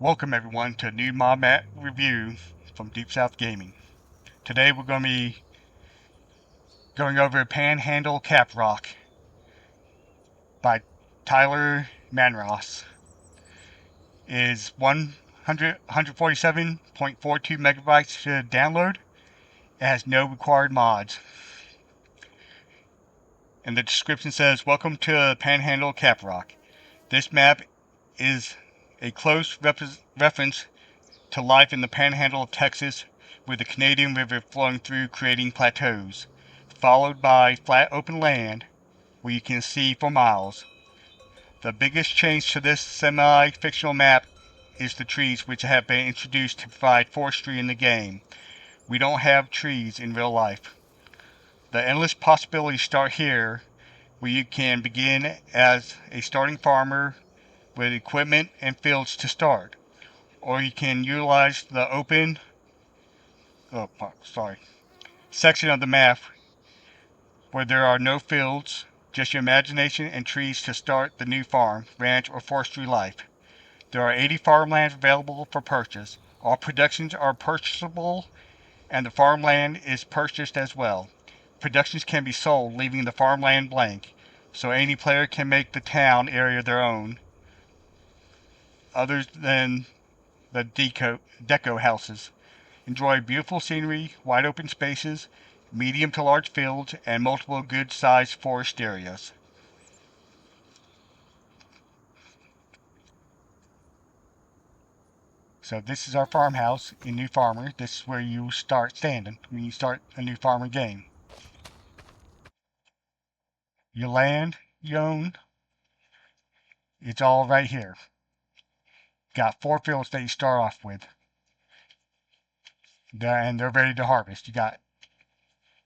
Welcome everyone to a new Mod Map review from Deep South Gaming. Today we're going to be going over Panhandle Caprock by Tyler Manross. It is 147.42 megabytes to download. It has no required mods. And the description says, "Welcome to Panhandle Caprock. This map is a close reference to life in the Panhandle of Texas, with the Canadian River flowing through, creating plateaus, followed by flat open land where you can see for miles. The biggest change to this semi-fictional map is the trees, which have been introduced to provide forestry in the game. We don't have trees in real life. The endless possibilities start here, where you can begin as a starting farmer with equipment and fields to start, or you can utilize the open section of the map where there are no fields, just your imagination and trees to start the new farm, ranch, or forestry life. There are 80 farmlands available for purchase. All productions are purchasable, and the farmland is purchased as well. Productions can be sold, leaving the farmland blank, so any player can make the town area their own, other than the deco houses. Enjoy beautiful scenery, wide open spaces, medium to large fields, and multiple good-sized forest areas." So this is our farmhouse in New Farmer. This is where you start standing when you start a New Farmer game. Your land you own, it's all right here. Got 4 fields that you start off with. And they're ready to harvest. You got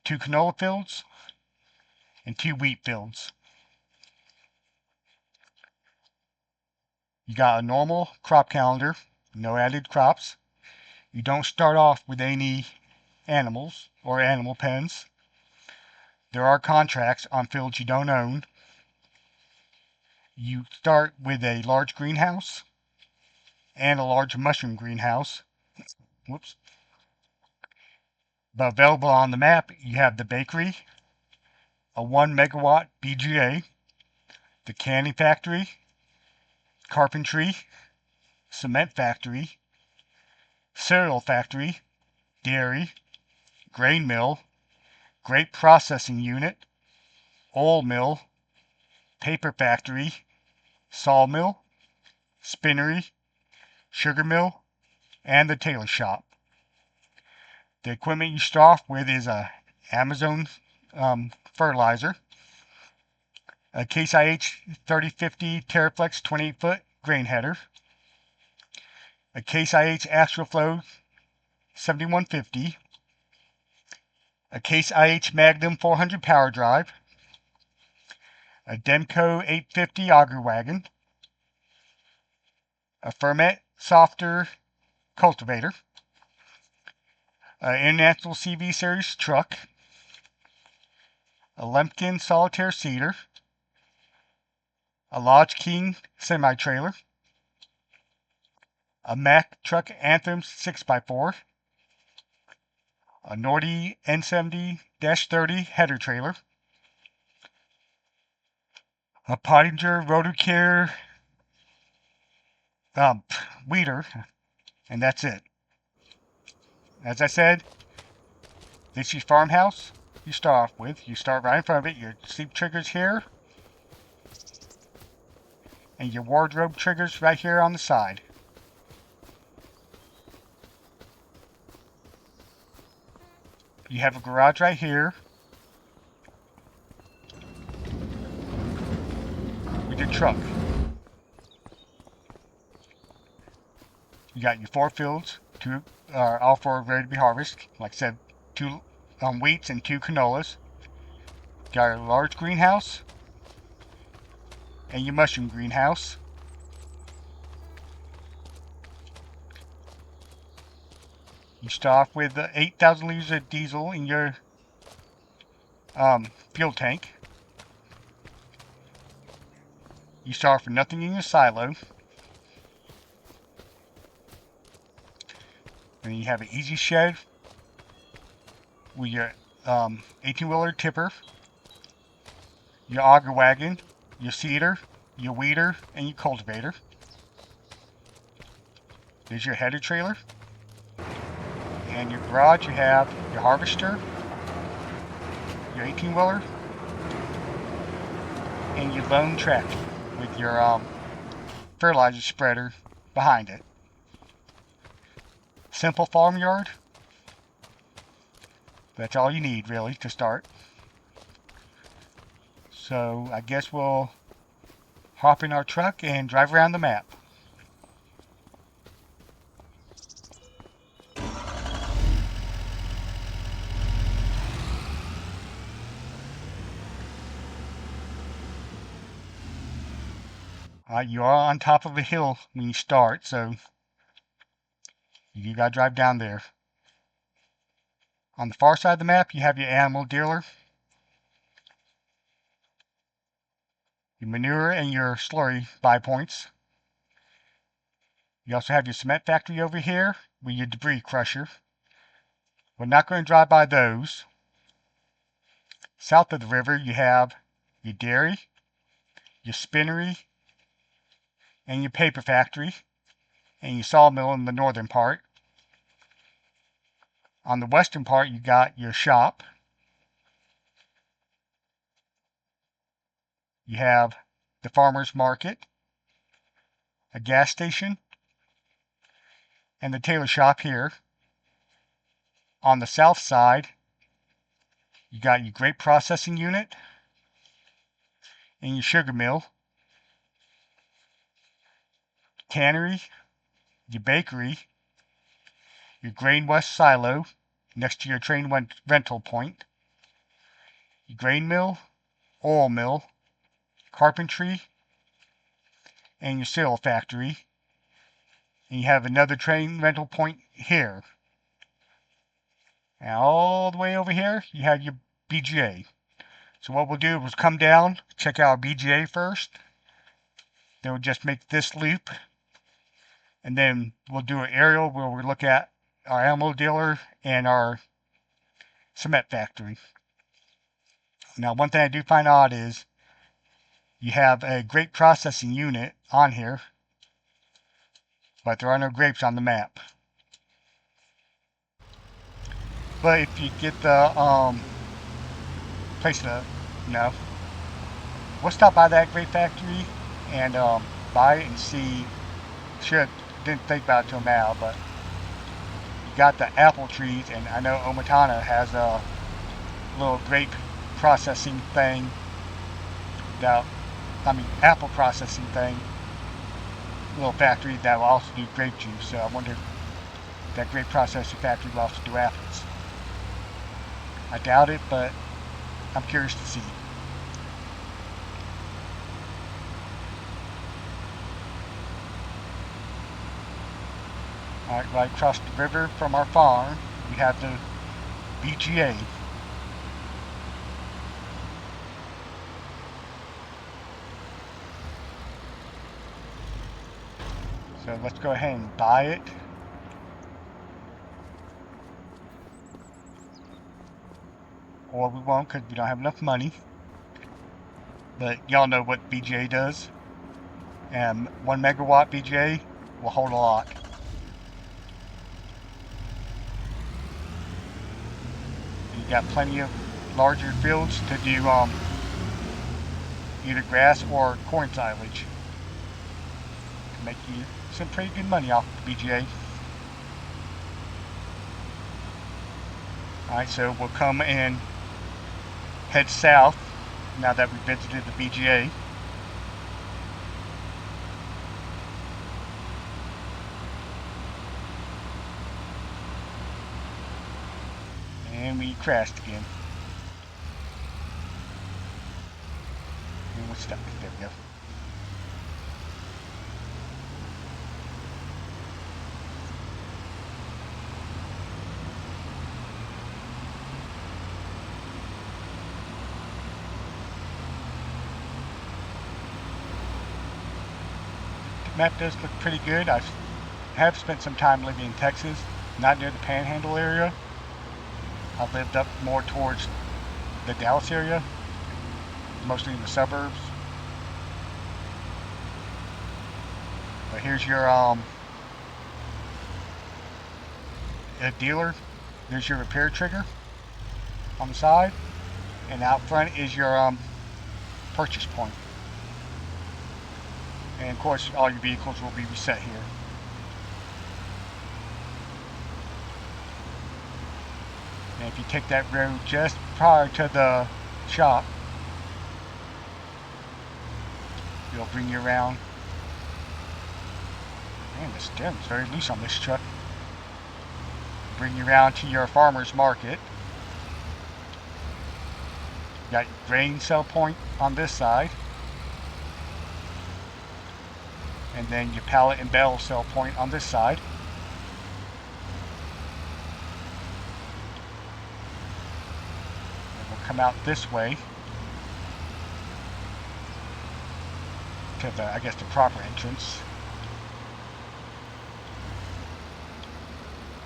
2 canola fields and 2 wheat fields. You got a normal crop calendar, no added crops. You don't start off with any animals or animal pens. There are contracts on fields you don't own. You start with a large greenhouse and a large mushroom greenhouse. Whoops. But available on the map, you have the bakery, a 1 megawatt BGA, the canning factory, carpentry, cement factory, cereal factory, dairy, grain mill, grape processing unit, oil mill, paper factory, sawmill, spinnery, sugar mill, and the tailor shop. The equipment you start off with is a Amazon fertilizer, a Case IH 3050 Terraflex 28-foot grain header, a Case IH AstroFlow 7150, a Case IH Magnum 400 power drive, a Demco 850 auger wagon, a Ferment softer cultivator, an International CV Series truck, a Lemkin solitaire seeder, a Lodge King semi-trailer, a Mack Truck Anthem 6x4, a Nordy N70-30 header trailer, a Pottinger Rotocare weeder, and that's it. As I said, this is your farmhouse you start off with. You start right in front of it. Your sleep triggers here, and your wardrobe triggers right here on the side. You have a garage right here with your truck. You got your 4 fields, all 4 ready to be harvested. Like I said, 2 wheats and 2 canolas. Got a large greenhouse and your mushroom greenhouse. You start off with 8,000 liters of diesel in your fuel tank. You start off with nothing in your silo. And then you have an easy shed with your 18-wheeler tipper, your auger wagon, your seeder, your weeder, and your cultivator. There's your header trailer. And your garage, you have your harvester, your 18-wheeler, and your lone tractor with your fertilizer spreader behind it. Simple farmyard. That's all you need, really, to start. So I guess we'll hop in our truck and drive around the map. You are on top of a hill when you start, so you gotta drive down there. On the far side of the map, you have your animal dealer, your manure and your slurry buy points. You also have your cement factory over here with your debris crusher. We're not going to drive by those. South of the river, you have your dairy, your spinnery, and your paper factory, and your sawmill in the northern part. On the western part, you got your shop. You have the farmer's market, a gas station, and the tailor shop here. On the south side, you got your grape processing unit and your sugar mill, cannery, your bakery, your grain west silo next to your train rental point, your grain mill, oil mill, carpentry, and your sail factory. And you have another train rental point here. And all the way over here, you have your BGA. So what we'll do is come down, check out our BGA first. Then we'll just make this loop. And then we'll do an aerial where we look at our animal dealer and our cement factory. Now, one thing I do find odd is you have a grape processing unit on here, but there are no grapes on the map. But if you get the place to, we'll stop by that grape factory and buy it and see. Didn't think about it till now, but you got the apple trees, and I know Omatana has a little grape processing thing. Apple processing thing. Little factory that will also do grape juice. So I wonder if that grape processing factory will also do apples. I doubt it, but I'm curious to see. Alright, right across the river from our farm, we have the BGA. So let's go ahead and buy it. Or we won't because we don't have enough money. But y'all know what BGA does. And 1 megawatt BGA will hold a lot. You got plenty of larger fields to do either grass or corn silage. Can make you some pretty good money off the BGA. Alright, so we'll come and head south now that we visited the BGA. And we crashed again. And we're stuck. There we go. The map does look pretty good. I have spent some time living in Texas, not near the Panhandle area. I've lived up more towards the Dallas area, mostly in the suburbs. But here's your a dealer. There's your repair trigger on the side, and out front is your purchase point. And of course, all your vehicles will be reset here. And if you take that road just prior to the shop, it'll bring you around. Man, the steering's very loose on this truck. Bring you around to your farmer's market. Got your grain sell point on this side. And then your pallet and bale sell point on this side. And we'll come out this way to the, I guess, the proper entrance.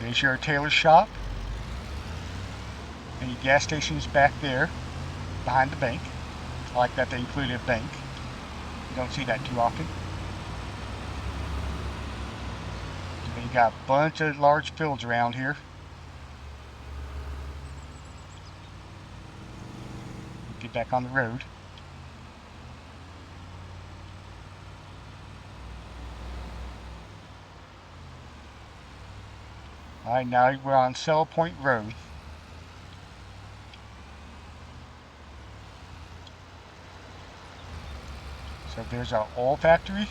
There's your tailor shop. And your gas station is back there behind the bank. I like that they included a bank. You don't see that too often. And then you got a bunch of large fields around here. Get back on the road. Alright, now we're on Sell Point Road. So there's our oil factory.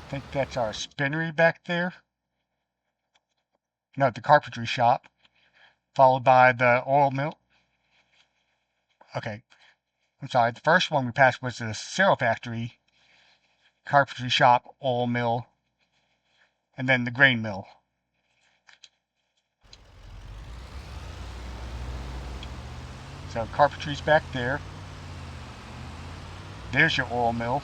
I think that's our spinnery back there. No, the carpentry shop. Followed by the oil mill. Okay, I'm sorry. The first one we passed was the cereal factory, carpentry shop, oil mill, and then the grain mill. So carpentry's back there. There's your oil mill.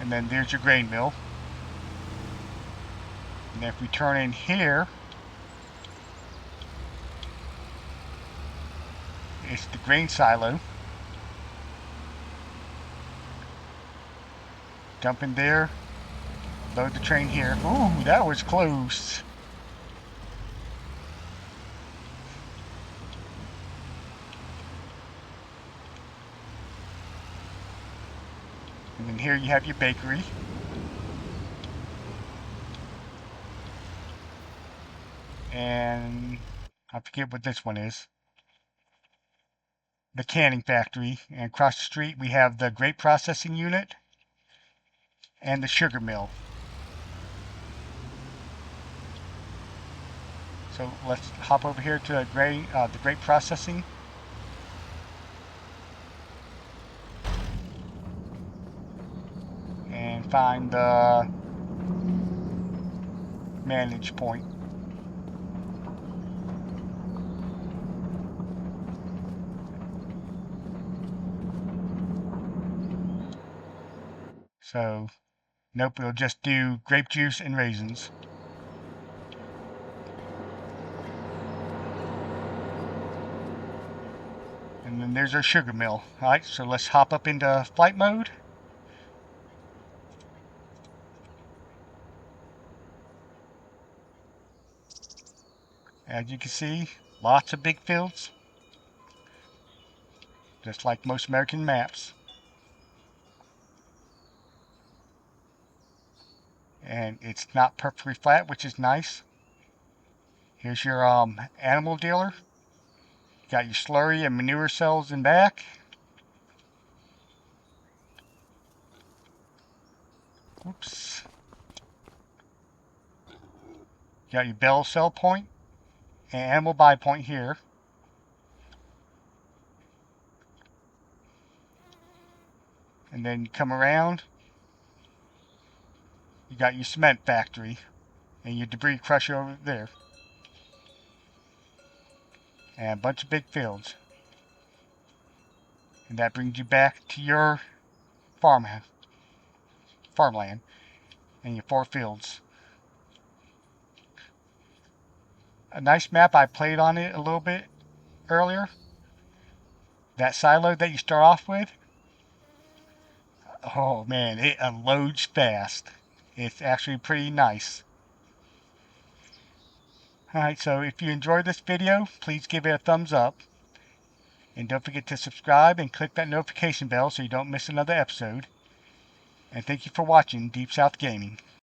And then there's your grain mill. And if we turn in here, it's the grain silo. Dump in there, load the train here. Ooh, that was close. And then here you have your bakery. And I forget what this one is. The canning factory. And across the street we have the grape processing unit and the sugar mill. So let's hop over here to the grape processing. And find the manage point. So, nope, we'll just do grape juice and raisins. And then there's our sugar mill. Alright, so let's hop up into flight mode. As you can see, lots of big fields. Just like most American maps. And it's not perfectly flat, which is nice. Here's your animal dealer. Got your slurry and manure cells in back. Oops. Got your bell cell point and animal buy point here. And then you come around. You got your cement factory and your debris crusher over there. And a bunch of big fields. And that brings you back to your farmland and your 4 fields. A nice map. I played on it a little bit earlier. That silo that you start off with, oh man, it unloads fast. It's actually pretty nice. Alright, so if you enjoyed this video, please give it a thumbs up. And don't forget to subscribe and click that notification bell so you don't miss another episode. And thank you for watching Deep South Gaming.